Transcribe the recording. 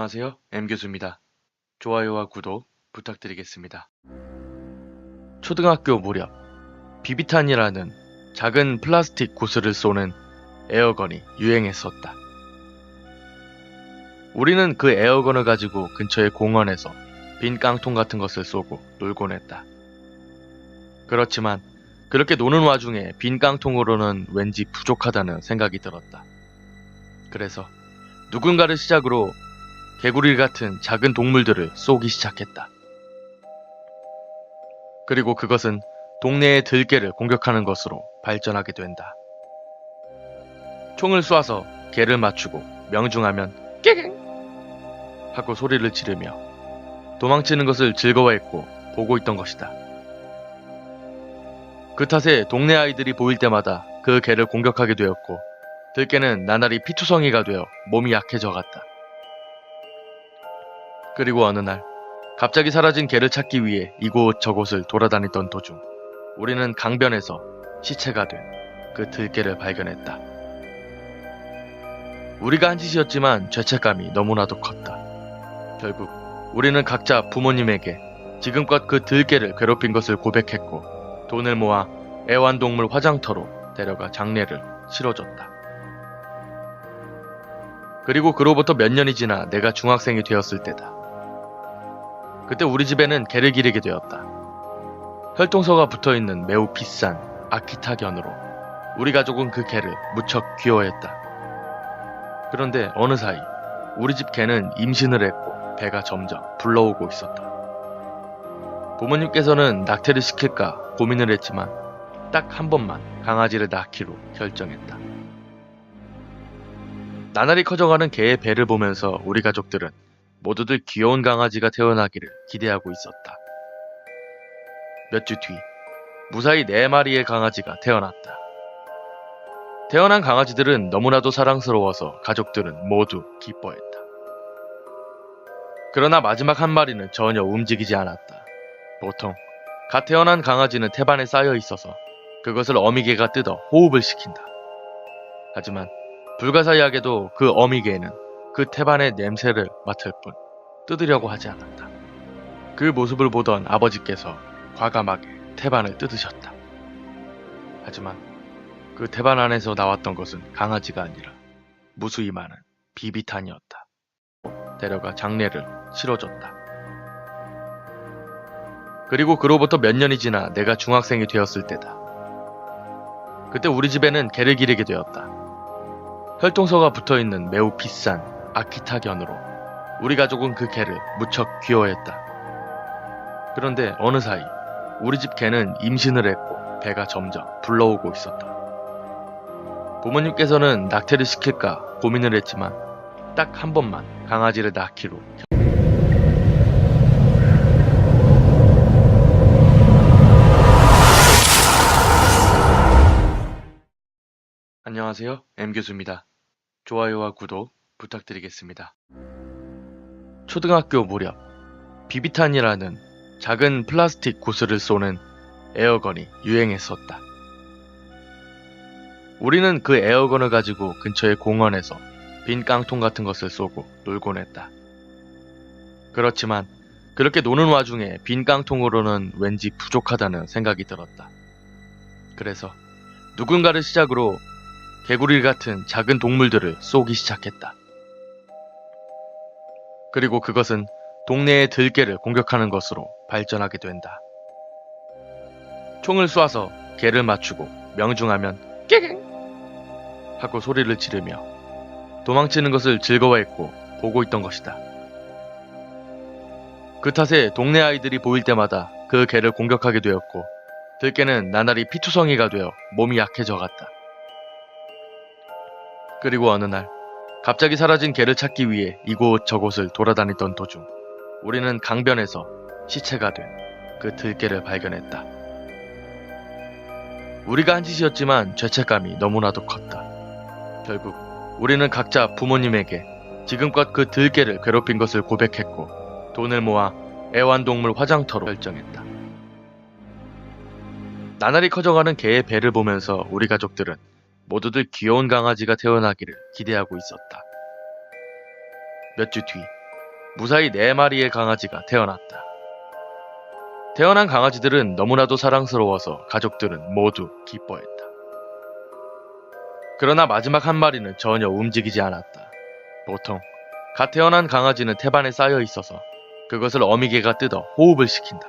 안녕하세요. M교수입니다. 좋아요와 구독 부탁드리겠습니다. 초등학교 무렵 비비탄이라는 작은 플라스틱 구슬을 쏘는 에어건이 유행했었다. 우리는 그 에어건을 가지고 근처의 공원에서 빈 깡통 같은 것을 쏘고 놀곤 했다. 그렇지만 그렇게 노는 와중에 빈 깡통으로는 왠지 부족하다는 생각이 들었다. 그래서 누군가를 시작으로 개구리 같은 작은 동물들을 쏘기 시작했다. 그리고 그것은 동네의 들개를 공격하는 것으로 발전하게 된다. 총을 쏴서 개를 맞추고 명중하면 깨갱 하고 소리를 지르며 도망치는 것을 즐거워했고 보고 있던 것이다. 그 탓에 동네 아이들이 보일 때마다 그 개를 공격하게 되었고 들개는 나날이 피투성이가 되어 몸이 약해져 갔다. 그리고 어느 날 갑자기 사라진 개를 찾기 위해 이곳저곳을 돌아다니던 도중 우리는 강변에서 시체가 된 그 들개를 발견했다. 우리가 한 짓이었지만 죄책감이 너무나도 컸다. 결국 우리는 각자 부모님에게 지금껏 그 들개를 괴롭힌 것을 고백했고 돈을 모아 애완동물 화장터로 데려가 장례를 치러줬다. 그리고 그로부터 몇 년이 지나 내가 중학생이 되었을 때다. 그때 우리 집에는 개를 기르게 되었다. 혈통서가 붙어있는 매우 비싼 아키타 견으로 우리 가족은 그 개를 무척 귀여워했다. 그런데 어느 사이 우리 집 개는 임신을 했고 배가 점점 불러오고 있었다. 부모님께서는 낙태를 시킬까 고민을 했지만 딱 한 번만 강아지를 낳기로 결정했다. 나날이 커져가는 개의 배를 보면서 우리 가족들은 모두들 귀여운 강아지가 태어나기를 기대하고 있었다. 몇 주 뒤, 무사히 4마리의 강아지가 태어났다. 태어난 강아지들은 너무나도 사랑스러워서 가족들은 모두 기뻐했다. 그러나 마지막 한 마리는 전혀 움직이지 않았다. 보통 갓 태어난 강아지는 태반에 쌓여 있어서 그것을 어미개가 뜯어 호흡을 시킨다. 하지만 불가사의하게도 그 어미개는 그 태반의 냄새를 맡을 뿐 뜯으려고 하지 않았다. 그 모습을 보던 아버지께서 과감하게 태반을 뜯으셨다. 하지만 그 태반 안에서 나왔던 것은 강아지가 아니라 무수히 많은 비비탄이었다. 데려가 장례를 치러줬다. 그리고 그로부터 몇 년이 지나 내가 중학생이 되었을 때다. 그때 우리 집에는 개를 기르게 되었다. 혈통서가 붙어있는 매우 비싼 아키타 견으로 우리 가족은 그 개를 무척 귀여워했다. 그런데 어느 사이 우리 집 개는 임신을 했고 배가 점점 불러오고 있었다. 부모님께서는 낙태를 시킬까 고민을 했지만 딱 한 번만 강아지를 낳기로 안녕하세요. M교수입니다. 좋아요와 구독 부탁드리겠습니다. 초등학교 무렵 비비탄이라는 작은 플라스틱 구슬을 쏘는 에어건이 유행했었다. 우리는 그 에어건을 가지고 근처의 공원에서 빈 깡통 같은 것을 쏘고 놀곤 했다. 그렇지만 그렇게 노는 와중에 빈 깡통으로는 왠지 부족하다는 생각이 들었다. 그래서 누군가를 시작으로 개구리 같은 작은 동물들을 쏘기 시작했다. 그리고 그것은 동네의 들개를 공격하는 것으로 발전하게 된다. 총을 쏴서 개를 맞추고 명중하면 깨갱 하고 소리를 지르며 도망치는 것을 즐거워했고 보고 있던 것이다. 그 탓에 동네 아이들이 보일 때마다 그 개를 공격하게 되었고 들개는 나날이 피투성이가 되어 몸이 약해져 갔다. 그리고 어느 날 갑자기 사라진 개를 찾기 위해 이곳저곳을 돌아다니던 도중 우리는 강변에서 시체가 된 그 들개를 발견했다. 우리가 한 짓이었지만 죄책감이 너무나도 컸다. 결국 우리는 각자 부모님에게 지금껏 그 들개를 괴롭힌 것을 고백했고 돈을 모아 애완동물 화장터로 결정했다. 나날이 커져가는 개의 배를 보면서 우리 가족들은 모두들 귀여운 강아지가 태어나기를 기대하고 있었다. 몇 주 뒤, 무사히 4마리의 강아지가 태어났다. 태어난 강아지들은 너무나도 사랑스러워서 가족들은 모두 기뻐했다. 그러나 마지막 한 마리는 전혀 움직이지 않았다. 보통 갓 태어난 강아지는 태반에 쌓여 있어서 그것을 어미개가 뜯어 호흡을 시킨다.